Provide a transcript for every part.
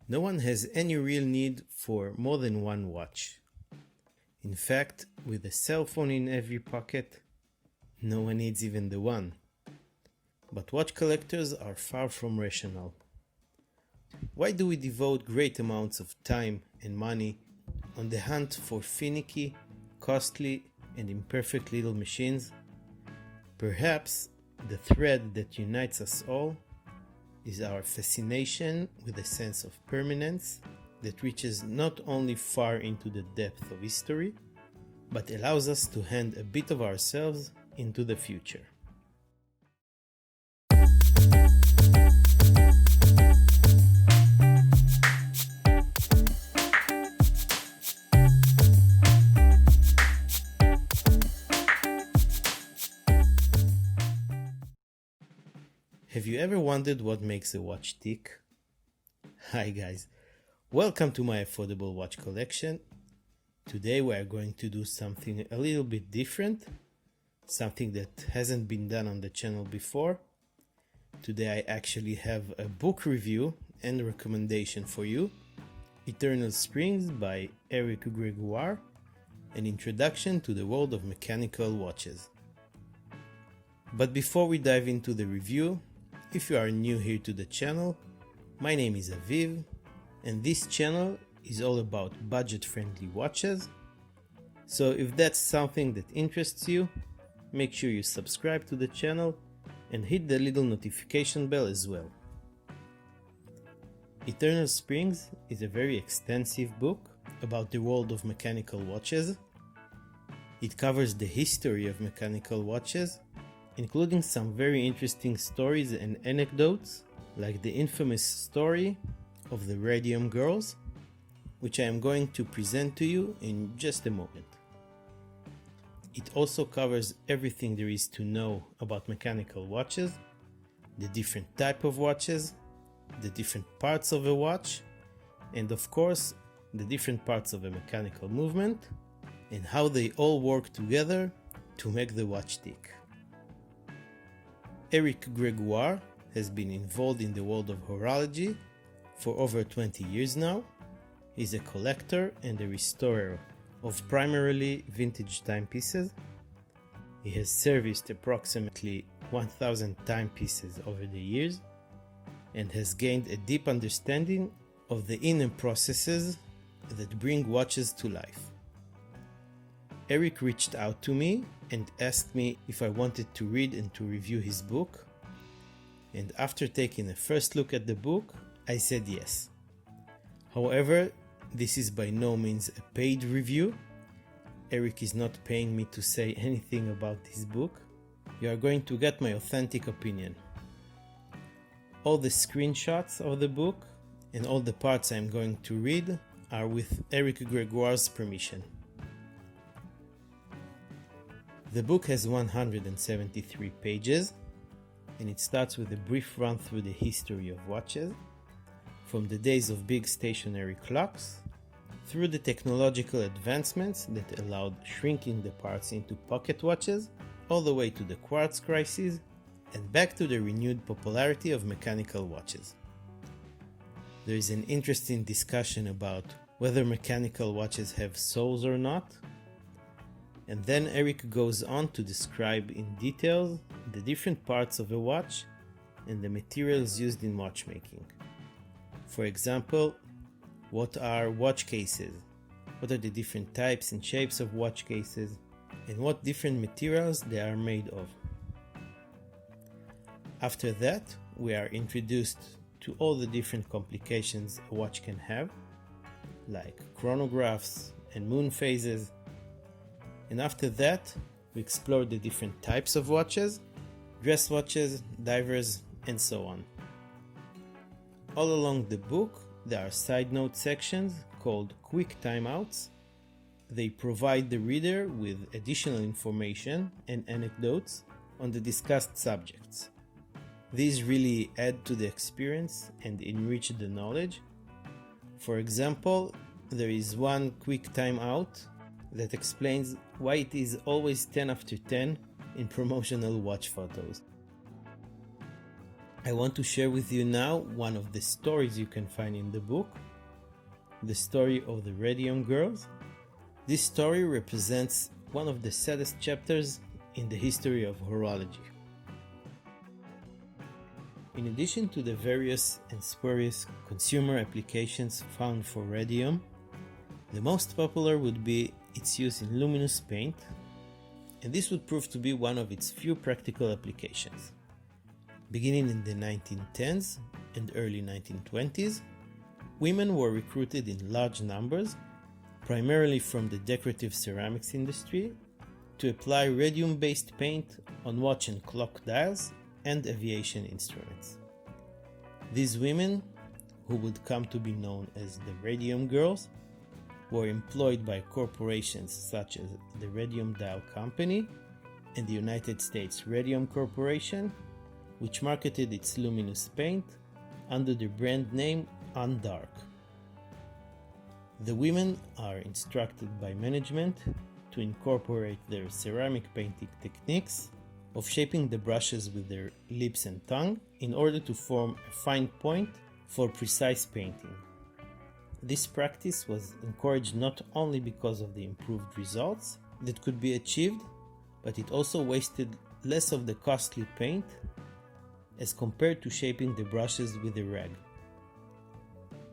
No one has any real need for more than one watch. In fact, with a cell phone in every pocket, no one needs even the one. But watch collectors are far from rational. Why do we devote great amounts of time and money on the hunt for finicky, costly, and imperfect little machines? Perhaps the thread that unites us all is our fascination with a sense of permanence that reaches not only far into the depth of history, but allows us to hand a bit of ourselves into the future. Have you ever wondered what makes a watch tick? Hi guys, welcome to my affordable watch collection. Today we are going to do something a little bit different, something that hasn't been done on the channel before. Today I actually have a book review and recommendation for you, Eternal Springs by Eric Gregoire, an introduction to the world of mechanical watches. But before we dive into the review, if you are new here to the channel, my name is Aviv, and this channel is all about budget-friendly watches. So if that's something that interests you, make sure you subscribe to the channel and hit the little notification bell as well. Eternal Springs is a very extensive book about the world of mechanical watches. It covers the history of mechanical watches, including some very interesting stories and anecdotes, like the infamous story of the Radium Girls, which I am going to present to you in just a moment. It also covers everything there is to know about mechanical watches, the different type of watches, the different parts of a watch, and of course, the different parts of a mechanical movement, and how they all work together to make the watch tick. Eric Gregoire has been involved in the world of horology for over 20 years now. He's a collector and a restorer of primarily vintage timepieces. He has serviced approximately 1,000 timepieces over the years and has gained a deep understanding of the inner processes that bring watches to life. Eric reached out to me and asked me if I wanted to read and to review his book, and after taking a first look at the book, I said yes. However, this is by no means a paid review. Eric is not paying me to say anything about this book. You are going to get my authentic opinion. All the screenshots of the book and all the parts I am going to read are with Eric Gregoire's permission. The book has 173 pages, and it starts with a brief run through the history of watches, from the days of big stationary clocks, through the technological advancements that allowed shrinking the parts into pocket watches, all the way to the quartz crisis, and back to the renewed popularity of mechanical watches. There is an interesting discussion about whether mechanical watches have souls or not, and then Eric goes on to describe in detail the different parts of a watch and the materials used in watchmaking. For example, what are watch cases? What are the different types and shapes of watch cases? And what different materials they are made of? After that, we are introduced to all the different complications a watch can have, like chronographs and moon phases. And after that, we explore the different types of watches, dress watches, divers, and so on. All along the book, there are side note sections called quick timeouts. They provide the reader with additional information and anecdotes on the discussed subjects. These really add to the experience and enrich the knowledge. For example, there is one quick timeout that explains why it is always 10 after 10 in promotional watch photos. I want to share with you now one of the stories you can find in the book, the story of the Radium Girls. This story represents one of the saddest chapters in the history of horology. In addition to the various and spurious consumer applications found for radium, the most popular would be its use in luminous paint, and this would prove to be one of its few practical applications. Beginning in the 1910s and early 1920s, women were recruited in large numbers, primarily from the decorative ceramics industry, to apply radium-based paint on watch and clock dials and aviation instruments. These women, who would come to be known as the Radium Girls, were employed by corporations such as the Radium Dial Company and the United States Radium Corporation, which marketed its luminous paint under the brand name Undark. The women are instructed by management to incorporate their ceramic painting techniques of shaping the brushes with their lips and tongue in order to form a fine point for precise painting. This practice was encouraged not only because of the improved results that could be achieved, but it also wasted less of the costly paint as compared to shaping the brushes with a rag.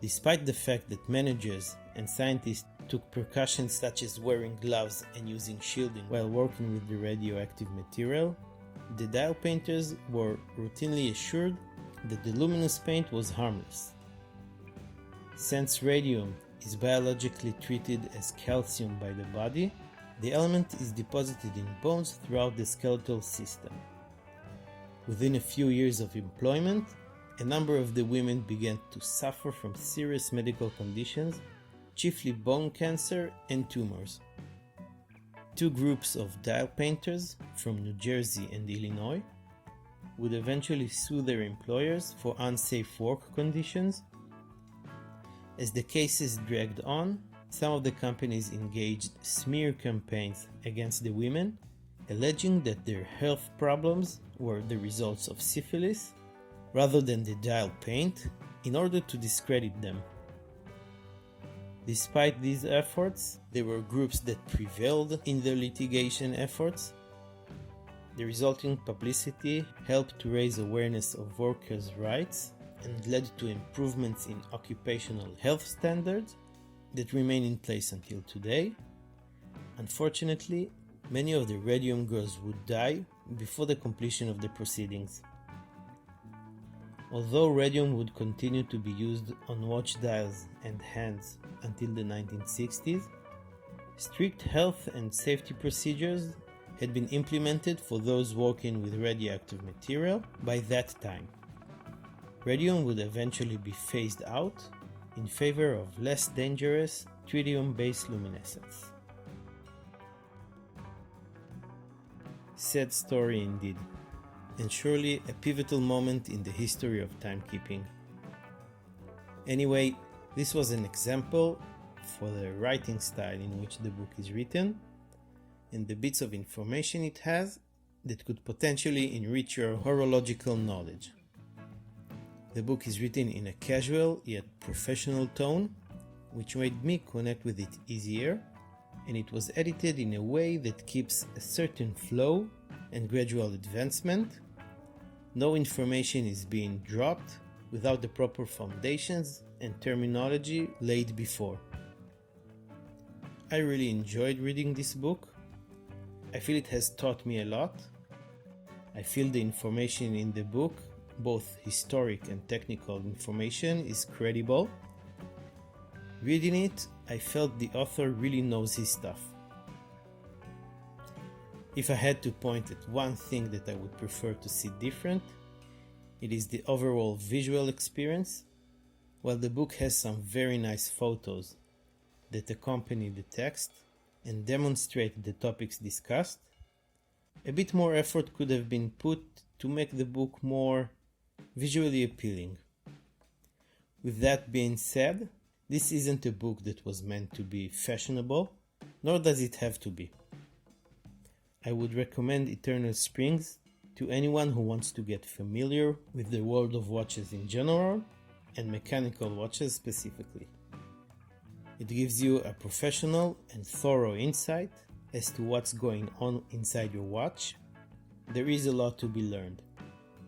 Despite the fact that managers and scientists took precautions such as wearing gloves and using shielding while working with the radioactive material, the dial painters were routinely assured that the luminous paint was harmless. Since radium is biologically treated as calcium by the body, the element is deposited in bones throughout the skeletal system. Within a few years of employment, a number of the women began to suffer from serious medical conditions, chiefly bone cancer and tumors. Two groups of dial painters from New Jersey and Illinois would eventually sue their employers for unsafe work conditions. As the cases dragged on, some of the companies engaged smear campaigns against the women, alleging that their health problems were the results of syphilis rather than the dial paint, in order to discredit them. Despite these efforts, there were groups that prevailed in their litigation efforts. The resulting publicity helped to raise awareness of workers' rights and led to improvements in occupational health standards that remain in place until today. Unfortunately, many of the Radium Girls would die before the completion of the proceedings. Although radium would continue to be used on watch dials and hands until the 1960s, strict health and safety procedures had been implemented for those working with radioactive material by that time. Radium would eventually be phased out in favor of less dangerous tritium-based luminescence. Sad story indeed, and surely a pivotal moment in the history of timekeeping. Anyway, this was an example for the writing style in which the book is written, and the bits of information it has that could potentially enrich your horological knowledge. The book is written in a casual yet professional tone, which made me connect with it easier, and it was edited in a way that keeps a certain flow and gradual advancement. No information is being dropped without the proper foundations and terminology laid before. I really enjoyed reading this book. I feel it has taught me a lot. I feel the information in the book, both historic and technical information, is credible. Reading it, I felt the author really knows his stuff. If I had to point at one thing that I would prefer to see different, it is the overall visual experience. While the book has some very nice photos that accompany the text and demonstrate the topics discussed, a bit more effort could have been put to make the book more visually appealing. With that being said, this isn't a book that was meant to be fashionable, nor does it have to be. I would recommend Eternal Springs to anyone who wants to get familiar with the world of watches in general and mechanical watches specifically. It gives you a professional and thorough insight as to what's going on inside your watch. There is a lot to be learned,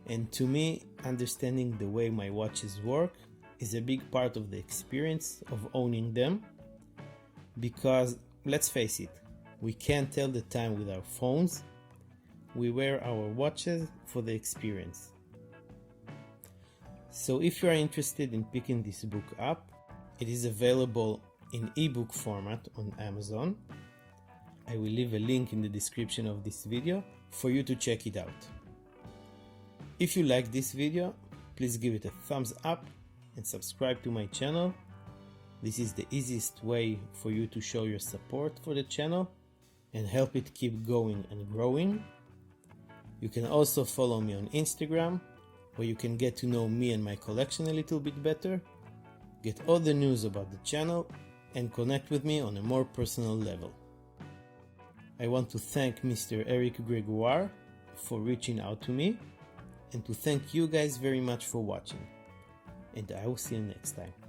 and to me, understanding the way my watches work is a big part of the experience of owning them, because let's face it, we can't tell the time with our phones. We wear our watches for the experience. So if you are interested in picking this book up, it is available in ebook format on Amazon. I will leave a link in the description of this video for you to check it out. If you like this video, please give it a thumbs up and subscribe to my channel. This is the easiest way for you to show your support for the channel and help it keep going and growing. You can also follow me on Instagram, where you can get to know me and my collection a little bit better, get all the news about the channel, and connect with me on a more personal level. I want to thank Mr. Eric Gregoire for reaching out to me, and to thank you guys very much for watching. And I will see you next time.